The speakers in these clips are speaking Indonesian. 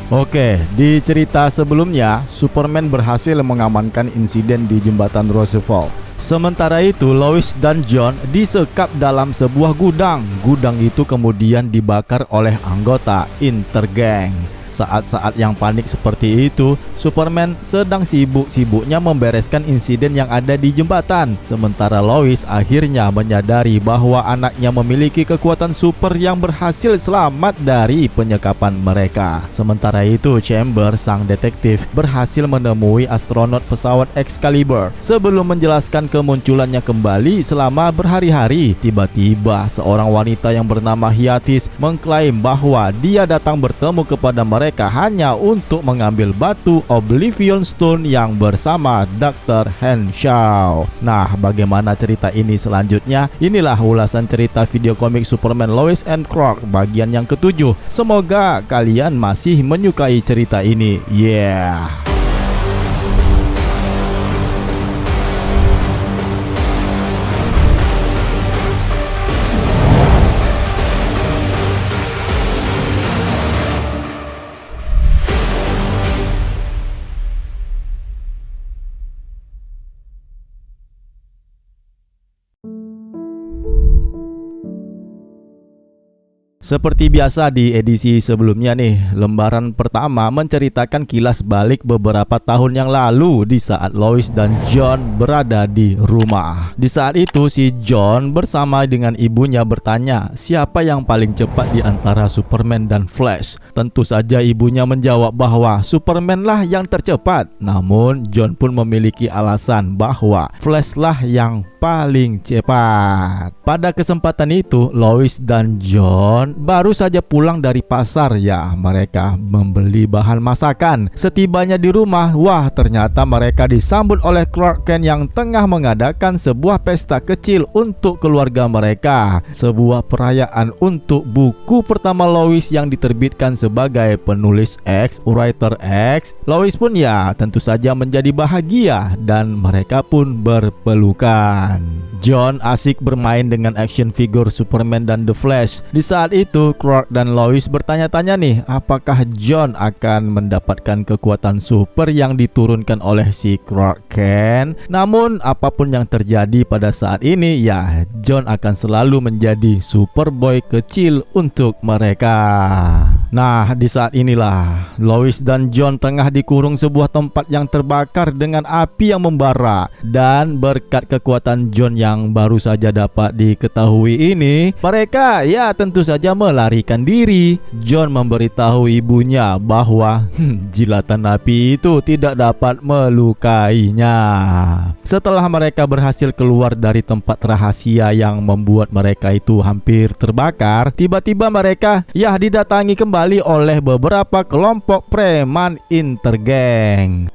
Oke, di cerita sebelumnya, Superman berhasil mengamankan insiden di jembatan Roosevelt. Sementara itu, Lois dan John disekap dalam sebuah gudang. Gudang itu kemudian dibakar oleh anggota Intergang. Saat-saat yang panik seperti itu, Superman sedang sibuk-sibuknya membereskan insiden yang ada di jembatan. Sementara Lois akhirnya menyadari bahwa anaknya memiliki kekuatan super yang berhasil selamat dari penyekapan mereka. Sementara itu, Chamber, sang detektif, berhasil menemui astronot pesawat Excalibur. Sebelum menjelaskan kemunculannya kembali selama berhari-hari, tiba-tiba seorang wanita yang bernama Hiatis mengklaim bahwa dia datang bertemu kepada mereka hanya untuk mengambil batu Oblivion Stone yang bersama Dr. Henshaw. Nah, bagaimana cerita ini selanjutnya? Inilah ulasan cerita video komik Superman Lois and Clark bagian yang ke-7. Semoga kalian masih menyukai cerita ini. Yeah. Seperti biasa di edisi sebelumnya nih, lembaran pertama menceritakan kilas balik beberapa tahun yang lalu di saat Lois dan John berada di rumah. Di saat itu si John bersama dengan ibunya bertanya siapa yang paling cepat di antara Superman dan Flash. Tentu saja ibunya menjawab bahwa Superman lah yang tercepat. Namun John pun memiliki alasan bahwa Flash lah yang paling cepat. Pada kesempatan itu, Lois dan John baru saja pulang dari pasar ya. Mereka membeli bahan masakan. Setibanya di rumah, wah ternyata mereka disambut oleh Clark Kent yang tengah mengadakan sebuah pesta kecil untuk keluarga mereka. Sebuah perayaan untuk buku pertama Lois yang diterbitkan sebagai penulis X, writer X. Lois pun ya tentu saja menjadi bahagia dan mereka pun berpelukan. John asik bermain dengan action figure Superman dan The Flash. Di saat itu Clark dan Lois bertanya-tanya nih, apakah John akan mendapatkan kekuatan super yang diturunkan oleh si Clark Kent. Namun apapun yang terjadi pada saat ini ya, John akan selalu menjadi Superboy kecil untuk mereka. Nah, di saat inilah Lois dan John tengah dikurung sebuah tempat yang terbakar dengan api yang membara. Dan berkat kekuatan John yang baru saja dapat diketahui ini, mereka ya tentu saja melarikan diri. John memberitahu ibunya bahwa jilatan api itu tidak dapat melukainya. Setelah mereka berhasil keluar dari tempat rahasia yang membuat mereka itu hampir terbakar, tiba-tiba mereka ya didatangi kembali oleh beberapa kelompok preman Intergang.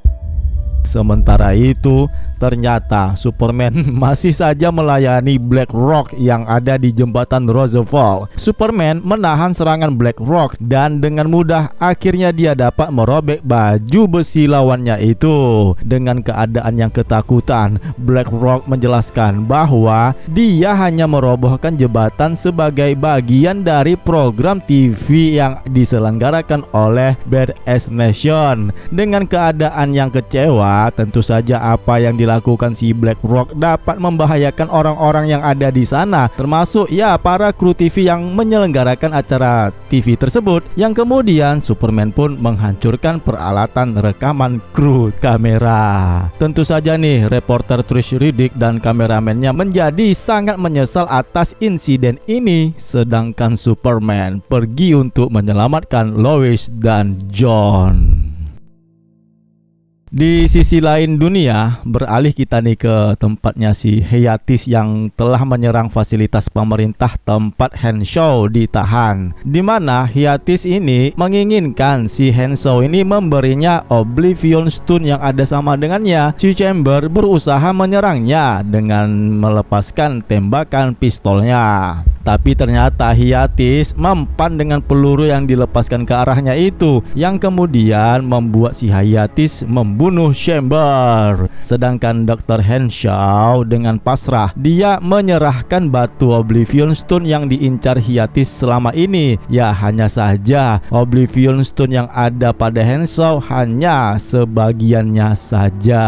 Sementara itu, ternyata Superman masih saja melayani BlackRock yang ada di jembatan Roosevelt. Superman menahan serangan BlackRock dan dengan mudah akhirnya dia dapat merobek baju besi lawannya itu. Dengan keadaan yang ketakutan, BlackRock menjelaskan bahwa dia hanya merobohkan jembatan sebagai bagian dari program TV yang diselenggarakan oleh Badass Nation. Dengan keadaan yang kecewa, tentu saja apa yang dilakukan si BlackRock dapat membahayakan orang-orang yang ada di sana, termasuk ya para kru TV yang menyelenggarakan acara TV tersebut. Yang kemudian Superman pun menghancurkan peralatan rekaman kru kamera. Tentu saja nih reporter Trish Riddick dan kameramennya menjadi sangat menyesal atas insiden ini, sedangkan Superman pergi untuk menyelamatkan Lois dan John. Di sisi lain dunia, beralih kita nih ke tempatnya si Hiatis yang telah menyerang fasilitas pemerintah tempat Henshaw ditahan. Di mana Hiatis ini menginginkan si Henshaw ini memberinya Oblivion Stone yang ada sama dengannya. Si Chamber berusaha menyerangnya dengan melepaskan tembakan pistolnya. Tapi ternyata Hiatis mempan dengan peluru yang dilepaskan ke arahnya itu, yang kemudian membuat si Hiatis membunuh Chamber. Sedangkan Dr. Henshaw dengan pasrah, dia menyerahkan batu Oblivion Stone yang diincar Hiatis selama ini. Ya, hanya saja Oblivion Stone yang ada pada Henshaw hanya sebagiannya saja.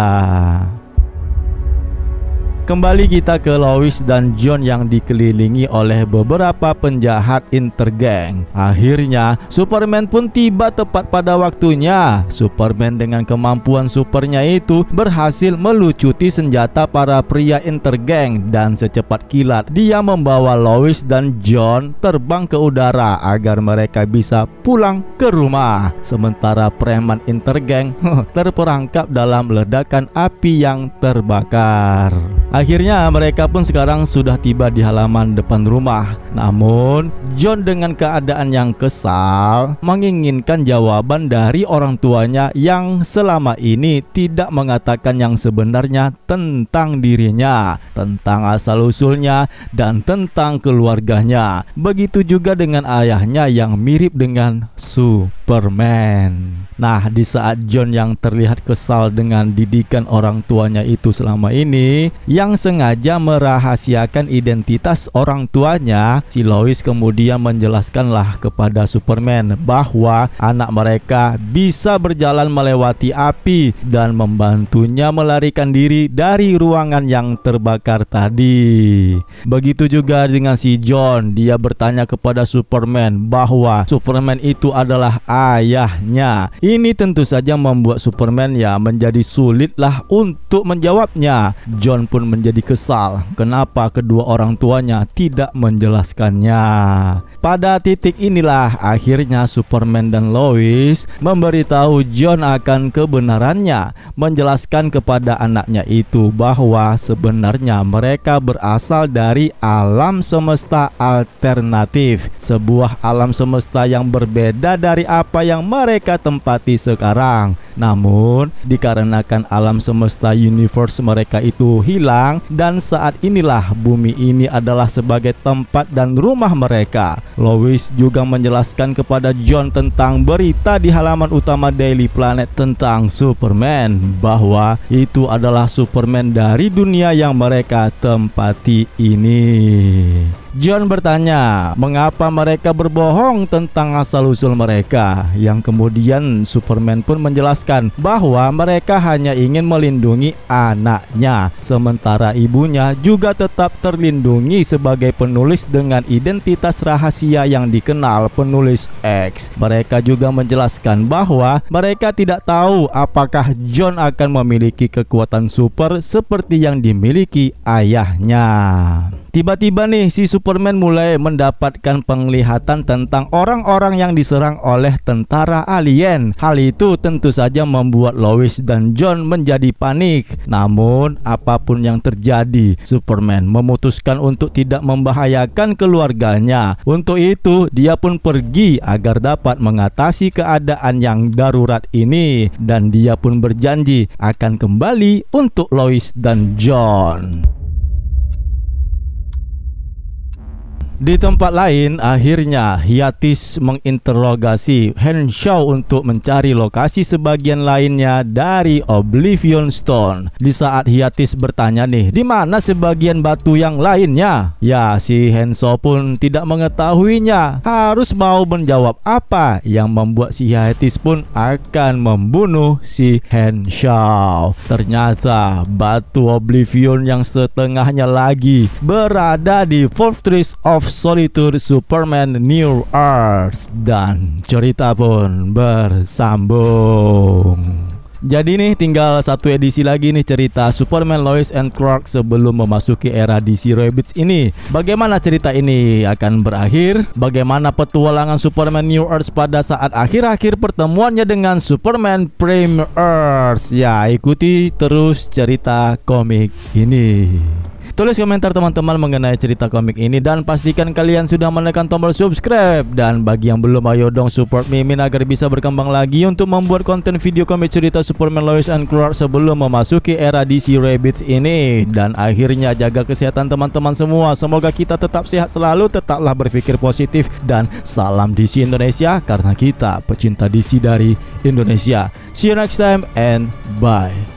Kembali kita ke Lois dan John yang dikelilingi oleh beberapa penjahat intergang. Akhirnya Superman pun tiba tepat pada waktunya. Superman dengan kemampuan supernya itu berhasil melucuti senjata para pria intergang, dan secepat kilat dia membawa Lois dan John terbang ke udara agar mereka bisa pulang ke rumah. Sementara preman intergang terperangkap dalam ledakan api yang terbakar. Akhirnya mereka pun sekarang sudah tiba di halaman depan rumah. Namun John dengan keadaan yang kesal menginginkan jawaban dari orang tuanya yang selama ini tidak mengatakan yang sebenarnya tentang dirinya, tentang asal-usulnya, dan tentang keluarganya. Begitu juga dengan ayahnya yang mirip dengan Superman. Nah, di saat John yang terlihat kesal dengan didikan orang tuanya itu selama ini, yang sengaja merahasiakan identitas orang tuanya, si Lois kemudian menjelaskanlah kepada Superman bahwa anak mereka bisa berjalan melewati api dan membantunya melarikan diri dari ruangan yang terbakar tadi. Begitu juga dengan si John, dia bertanya kepada Superman bahwa Superman itu adalah ayahnya. Ini tentu saja membuat Superman ya menjadi sulitlah untuk menjawabnya. John pun menjadi kesal kenapa kedua orang tuanya tidak menjelaskannya. Pada titik inilah akhirnya Superman dan Lois memberitahu John akan kebenarannya, menjelaskan kepada anaknya itu bahwa sebenarnya mereka berasal dari alam semesta alternatif, sebuah alam semesta yang berbeda dari apa yang mereka tempati sekarang. Namun dikarenakan alam semesta universe mereka itu hilang, dan saat inilah bumi ini adalah sebagai tempat dan rumah mereka. Lois juga menjelaskan kepada John tentang berita di halaman utama Daily Planet tentang Superman, bahwa itu adalah Superman dari dunia yang mereka tempati ini. John bertanya mengapa mereka berbohong tentang asal-usul mereka, yang kemudian Superman pun menjelaskan bahwa mereka hanya ingin melindungi anaknya, sementara ibunya juga tetap terlindungi sebagai penulis dengan identitas rahasia yang dikenal penulis X. Mereka juga menjelaskan bahwa mereka tidak tahu apakah John akan memiliki kekuatan super seperti yang dimiliki ayahnya. Tiba-tiba nih si Superman mulai mendapatkan penglihatan tentang orang-orang yang diserang oleh tentara alien. Hal itu tentu saja membuat Lois dan John menjadi panik. Namun apapun yang terjadi, Superman memutuskan untuk tidak membahayakan keluarganya. Untuk itu dia pun pergi agar dapat mengatasi keadaan yang darurat ini, dan dia pun berjanji akan kembali untuk Lois dan John. Di tempat lain, akhirnya Hiatis menginterogasi Henshaw untuk mencari lokasi sebagian lainnya dari Oblivion Stone. Di saat Hiatis bertanya nih, di mana sebagian batu yang lainnya? Ya, si Henshaw pun tidak mengetahuinya. Harus mau menjawab apa, yang membuat si Hiatis pun akan membunuh si Henshaw. Ternyata batu Oblivion yang setengahnya lagi berada di Fortress of Solitude Superman New Earth, dan cerita pun bersambung. Jadi nih tinggal satu edisi lagi nih cerita Superman, Lois and Clark sebelum memasuki era DC Rabbids ini. Bagaimana cerita ini akan berakhir? Bagaimana petualangan Superman New Earth pada saat akhir-akhir pertemuannya dengan Superman Prime Earth? Ya, ikuti terus cerita komik ini. Tulis komentar teman-teman mengenai cerita komik ini dan pastikan kalian sudah menekan tombol subscribe. Dan bagi yang belum, ayo dong support Mimin agar bisa berkembang lagi untuk membuat konten video komik cerita Superman, Lois and Clark sebelum memasuki era DC Rebirth ini. Dan akhirnya jaga kesehatan teman-teman semua. Semoga kita tetap sehat selalu, tetaplah berpikir positif, dan salam DC Indonesia karena kita pecinta DC dari Indonesia. See you next time and bye.